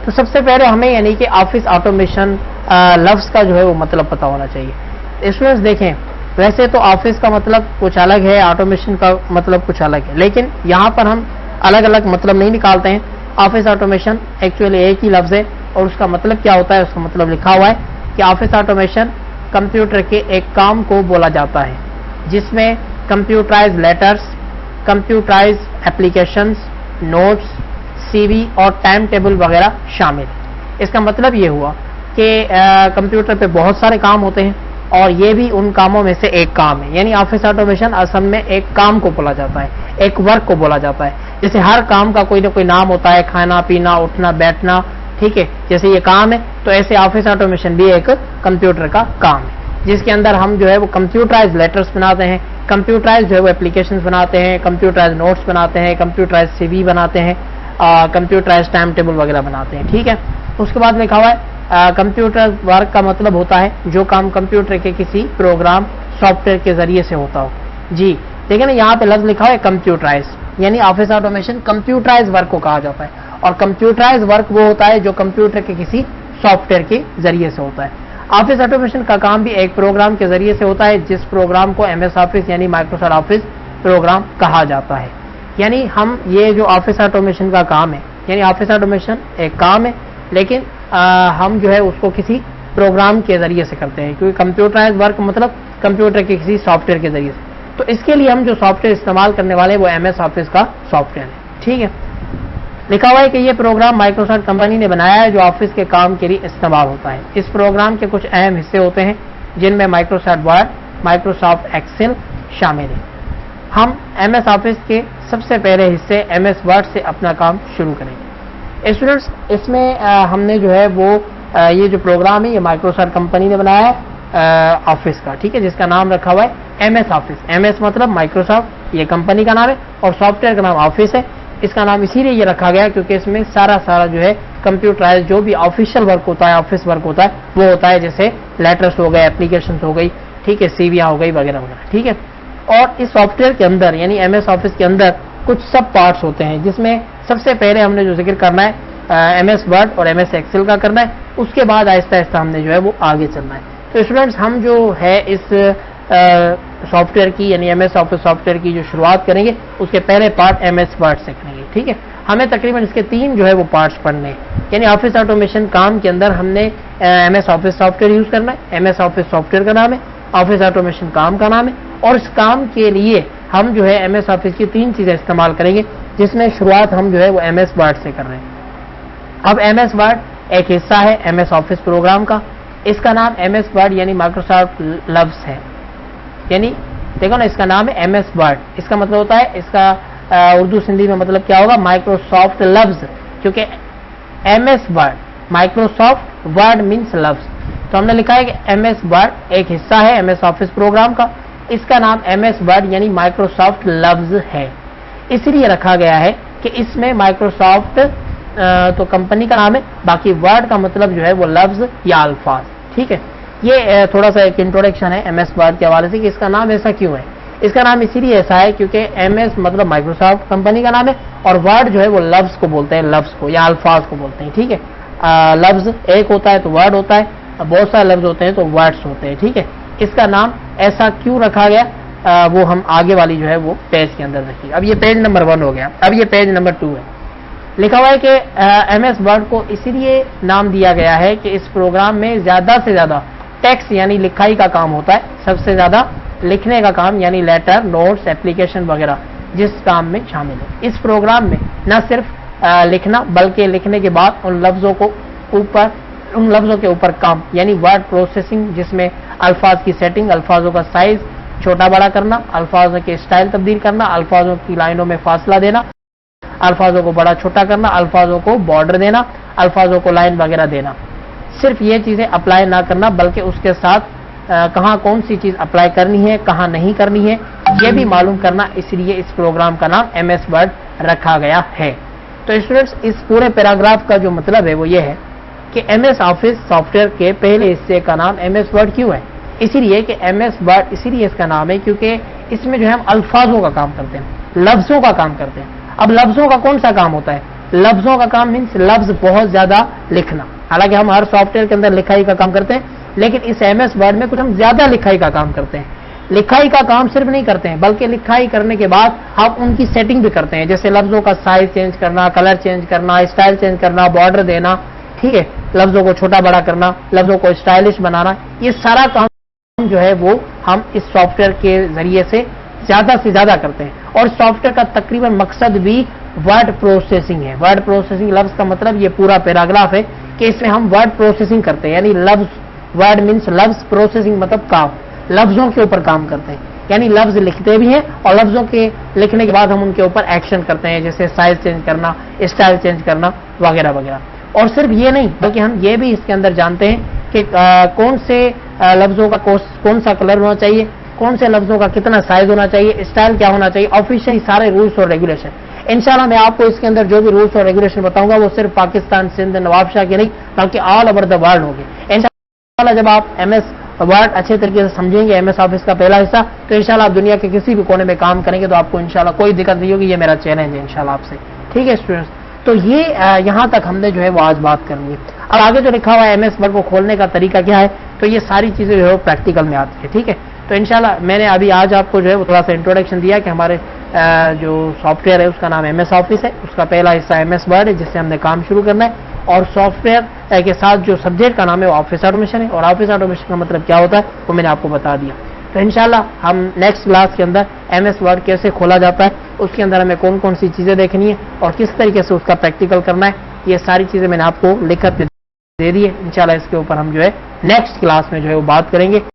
تو سب سے پہلے ہمیں یعنی کہ آفس آٹومیشن لفظ کا جو ہے وہ مطلب پتا ہونا چاہیے. اسٹوڈنٹس دیکھیں, ویسے تو آفس کا مطلب کچھ الگ ہے, آٹومیشن کا مطلب کچھ الگ ہے, لیکن یہاں پر ہم الگ الگ مطلب نہیں نکالتے ہیں. آفس آٹومیشن ایکچولی ایک ہی لفظ ہے, اور اس کا مطلب کیا ہوتا ہے, اس کا مطلب لکھا ہوا ہے کہ آفس آٹومیشن کمپیوٹر کے ایک کام کو بولا جاتا ہے جس میں computerise letters, computerise applications, notes, C V اور ٹائم ٹیبل وغیرہ شامل. اس کا مطلب یہ ہوا کہ کمپیوٹر پہ بہت سارے کام ہوتے ہیں اور یہ بھی ان کاموں میں سے ایک کام ہے. یعنی آفس آٹومیشن اصل میں ایک کام کو بولا جاتا ہے, ایک ورک کو بولا جاتا ہے. جیسے ہر کام کا کوئی نہ کوئی نام ہوتا ہے, کھانا پینا, اٹھنا بیٹھنا, ٹھیک ہے, جیسے یہ کام ہے تو ایسے آفس آٹومیشن بھی ایک کمپیوٹر کا کام ہے جس کے اندر ہم جو ہے وہ کمپیوٹرائز لیٹرز بناتے ہیں, کمپیوٹرائز جو ہے وہ ایپلیکیشنز بناتے ہیں, کمپیوٹرائز نوٹس بناتے ہیں, کمپیوٹرائز سی وی بناتے ہیں, کمپیوٹرائز ٹائم ٹیبل وغیرہ بناتے ہیں. ٹھیک ہے, اس کے بعد لکھا ہوا ہے کمپیوٹر ورک کا مطلب ہوتا ہے جو کام کمپیوٹر کے کسی پروگرام سافٹ ویئر کے ذریعے سے ہوتا ہو. جی دیکھیں نا, یہاں پہ لفظ لکھا ہوا ہے کمپیوٹرائز, یعنی آفس آٹومیشن کمپیوٹرائز ورک کو کہا جاتا ہے, اور کمپیوٹرائز ورک وہ ہوتا ہے جو کمپیوٹر کے کسی سافٹ ویئر کے ذریعے سے ہوتا ہے. آفس آٹومیشن کا کام بھی ایک پروگرام کے ذریعے سے ہوتا ہے جس پروگرام کو ایم ایس آفس یعنی مائکروسافٹ آفس پروگرام کہا جاتا ہے. یعنی ہم یہ جو آفس آٹومیشن کا کام ہے, یعنی آفس آٹومیشن ایک کام ہے لیکن ہم جو ہے اس کو کسی پروگرام کے ذریعے سے کرتے ہیں, کیونکہ کمپیوٹرائز ورک مطلب کمپیوٹر کے کسی سافٹ ویئر کے ذریعے سے. تو اس کے لیے ہم جو سافٹ ویئر استعمال کرنے والے وہ ایم ایس آفس کا سافٹ ویئر ہے. ٹھیک ہے, لکھا ہوا ہے کہ یہ پروگرام مائکروسافٹ کمپنی نے بنایا ہے جو آفس کے کام کے لیے استعمال ہوتا ہے. اس پروگرام کے کچھ اہم حصے ہوتے ہیں جن میں مائکروسافٹ ورڈ, مائکروسافٹ ایکسل شامل ہیں. ہم ایم ایس آفس کے سب سے پہلے حصے ایم ایس ورڈ سے اپنا کام شروع کریں گے. اسٹوڈنٹس اس میں ہم نے جو ہے وہ یہ جو پروگرام ہے یہ مائکروسافٹ کمپنی نے بنایا ہے آفس کا, ٹھیک ہے, جس کا نام رکھا ہوا ہے ایم ایس آفس. ایم ایس مطلب مائکروسافٹ, یہ کمپنی کا نام ہے, اور سافٹ ویئر کا نام آفس ہے. اس کا نام اسی لیے یہ رکھا گیا کیونکہ اس میں سارا جو ہے کمپیوٹرائز جو بھی آفیشیل ورک ہوتا ہے, آفس ورک ہوتا ہے وہ ہوتا ہے, جیسے لیٹرس ہو گئے, ایپلیکیشنز ہو گئی, ٹھیک ہے, سی ویاں ہو گئی وغیرہ وغیرہ. ٹھیک ہے, اور اس سافٹ ویئر کے اندر یعنی ایم ایس آفس کے اندر کچھ سب پارٹس ہوتے ہیں جس میں سب سے پہلے ہم نے جو ذکر کرنا ہے ایم ایس ورڈ اور ایم ایس ایکسل کا کرنا ہے. اس کے بعد آہستہ آہستہ ہم نے جو ہے وہ آگے چلنا ہے. تو اسٹوڈنٹس ہم جو ہے اس سافٹ ویئر کی یعنی MS Office software where کی جو شروعات کریں گے اس کے پہلے پارٹ ایم ایس ورڈ سے کریں گے. ٹھیک ہے, ہمیں تقریباً اس کے 3 جو ہے وہ پارٹس پڑھنے ہیں. یعنی آفس آٹومیشن کام کے اندر ہم نے MS Office software use یوز کرنا ہے. ایم ایس آفس سافٹ ویئر کا نام ہے, آفس آٹومیشن کام کا نام ہے, اور اس کام کے لیے ہم جو ہے ایم ایس آفس کی 3 چیزیں استعمال کریں گے جس میں شروعات ہم جو ہے وہ ایم ایس ورڈ سے کر رہے ہیں. اب ایم ایس ورڈ ایک حصہ ہے ایم ایس آفس پروگرام کا. اس کا نام ایم ایس ورڈ یعنی مائکروسافٹ لفظ ہے. یعنی دیکھو نا, اس کا نام ہے ایم ایس ورڈ. اس کا مطلب ہوتا ہے, اس کا اردو سندھی میں مطلب کیا ہوگا, مائکروسافٹ لفظ, کیونکہ M S word Microsoft word means لفظ. تو ہم نے لکھا ہے کہ ایم ایس ورڈ ایک حصہ ہے ایم ایس آفس پروگرام کا. اس کا نام ایم ایس ورڈ یعنی مائکروسافٹ لفظ ہے. اس لیے رکھا گیا ہے کہ اس میں مائکروسافٹ تو کمپنی کا نام ہے, باقی ورڈ کا مطلب جو ہے وہ لفظ یا الفاظ. ٹھیک ہے, یہ تھوڑا سا ایک انٹروڈکشن ہے ایم ایس ورڈ کے حوالے سے کہ اس کا نام ایسا کیوں ہے. اس کا نام اسی لیے ایسا ہے کیونکہ ایم ایس مطلب مائکروسافٹ کمپنی کا نام ہے, اور ورڈ جو ہے وہ لفظ کو بولتے ہیں, لفظ کو یا الفاظ کو بولتے ہیں. ٹھیک ہے, لفظ ایک ہوتا ہے تو ورڈ ہوتا ہے, بہت سارے لفظ ہوتے ہیں تو ورڈس ہوتے ہیں. ٹھیک ہے, اس کا نام ایسا کیوں رکھا گیا وہ ہم آگے والی جو ہے وہ پیج کے اندر رکھیے. اب یہ پیج نمبر 1 ہو گیا. اب یہ پیج نمبر 2 ہے. لکھا ہوا ہے کہ ایم ایس ورڈ کو اسی لیے نام دیا گیا ہے کہ اس پروگرام میں زیادہ سے زیادہ ٹیکسٹ یعنی لکھائی کا کام ہوتا ہے, سب سے زیادہ لکھنے کا کام یعنی لیٹر, نوٹس, ایپلیکیشن وغیرہ جس کام میں شامل ہے. اس پروگرام میں نہ صرف لکھنا بلکہ لکھنے کے بعد ان لفظوں کے اوپر کام یعنی ورڈ پروسیسنگ, جس میں الفاظ کی سیٹنگ, الفاظوں کا سائز چھوٹا بڑا کرنا, الفاظوں کے اسٹائل تبدیل کرنا, الفاظوں کی لائنوں میں فاصلہ دینا, الفاظوں کو بڑا چھوٹا کرنا, الفاظوں کو بارڈر دینا, الفاظوں کو لائن وغیرہ دینا. صرف یہ چیزیں اپلائی نہ کرنا بلکہ اس کے ساتھ کہاں کون سی چیز اپلائی کرنی ہے, کہاں نہیں کرنی ہے, یہ بھی معلوم کرنا. اس لیے اس پروگرام کا نام ایم ایس ورڈ رکھا گیا ہے. تو اسٹوڈنٹس اس پورے پیراگراف کا جو مطلب ہے وہ یہ ہے کہ ایم ایس آفس سافٹ ویئر کے پہلے حصے کا نام ایم ایس ورڈ کیوں ہے. اسی لیے کہ ایم ایس ورڈ اسی لیے اس کا نام ہے کیونکہ اس میں جو ہے ہم الفاظوں کا کام کرتے ہیں, لفظوں کا کام کرتے ہیں. اب لفظوں کا کون سا کام ہوتا ہے, لفظوں کا کام مینس لفظ بہت زیادہ لکھنا. حالانکہ ہم ہر سافٹ ویئر کے اندر لکھائی کا کام کرتے ہیں, لیکن اس ایم ایس ورڈ میں کچھ ہم زیادہ لکھائی کا کام کرتے ہیں. لکھائی کا کام صرف نہیں کرتے ہیں, بلکہ لکھائی کرنے کے بعد ہم ان کی سیٹنگ بھی کرتے ہیں, جیسے لفظوں کا سائز چینج کرنا, کلر چینج کرنا, اسٹائل چینج کرنا, بارڈر دینا, ٹھیک ہے, لفظوں کو چھوٹا بڑا کرنا, لفظوں کو اسٹائلش بنانا. یہ سارا کام جو ہے وہ ہم اس سافٹ ویئر کے ذریعے سے زیادہ کرتے ہیں. اور سافٹ ویئر کا تقریباً مقصد بھی ورڈ پروسیسنگ ہے. ورڈ پروسیسنگ لفظ کا مطلب یہ پورا پیراگراف ہے کہ اس میں ہم ورڈ پروسیسنگ کرتے ہیں, یعنی لفظ ورڈ مینس لفظ پروسیسنگ مطلب کام, لفظوں کے اوپر کام کرتے ہیں, یعنی لفظ لکھتے بھی ہیں اور لفظوں کے لکھنے کے بعد ہم ان کے اوپر ایکشن کرتے ہیں, جیسے سائز چینج کرنا, اسٹائل چینج کرنا وغیرہ وغیرہ. اور صرف یہ نہیں بلکہ ہم یہ بھی اس کے اندر جانتے ہیں کہ کون سے لفظوں کا کون سا کلر ہونا چاہیے, کون سے لفظوں کا کتنا سائز ہونا چاہیے, اسٹائل کیا ہونا چاہیے, آفیشیلی سارے رولس اور ریگولیشن. انشاءاللہ میں آپ کو اس کے اندر جو بھی رولس اور ریگولیشن بتاؤں گا وہ صرف پاکستان, سندھ, نواب شاہ کے نہیں بلکہ آل اوور دا ورلڈ ہوں گے. انشاءاللہ جب آپ ایم ایس ورڈ اچھے طریقے سے سمجھیں گے, ایم ایس آفس کا پہلا حصہ, تو انشاءاللہ آپ دنیا کے کسی بھی کونے میں کام کریں گے تو آپ کو انشاءاللہ کوئی دقت نہیں ہوگی. یہ میرا چیلنج ہے انشاءاللہ آپ سے, ٹھیک ہے اسٹوڈنٹس. تو یہ یہاں تک ہم نے جو ہے وہ آج بات کرنی ہے. اب آگے جو لکھا ہوا ہے ایم ایس ورڈ کو کھولنے کا طریقہ کیا ہے, تو یہ ساری چیزیں جو ہے وہ پریکٹیکل میں آتی ہے, ٹھیک ہے. تو انشاءاللہ میں نے ابھی آج آپ کو جو ہے وہ تھوڑا سا انٹروڈکشن دیا کہ ہمارے جو سافٹ ویئر ہے اس کا نام ایم ایس آفس ہے, اس کا پہلا حصہ ایم ایس ورڈ ہے جس سے ہم نے کام شروع کرنا ہے, اور سافٹ ویئر کے ساتھ جو سبجیکٹ کا نام ہے وہ آفس آٹومیشن ہے, اور آفس آٹومیشن کا مطلب کیا ہوتا ہے وہ میں نے آپ کو بتا دیا. تو انشاءاللہ ہم نیکسٹ کلاس کے اندر ایم ایس ورڈ کیسے کھولا جاتا ہے, اس کے اندر ہمیں کون کون سی چیزیں دیکھنی ہے اور کس طریقے سے اس کا پریکٹیکل کرنا ہے, یہ ساری چیزیں میں نے آپ کو لکھ کر دے دی ہے. انشاءاللہ اس کے اوپر ہم جو ہے نیکسٹ کلاس میں جو ہے وہ بات کریں گے.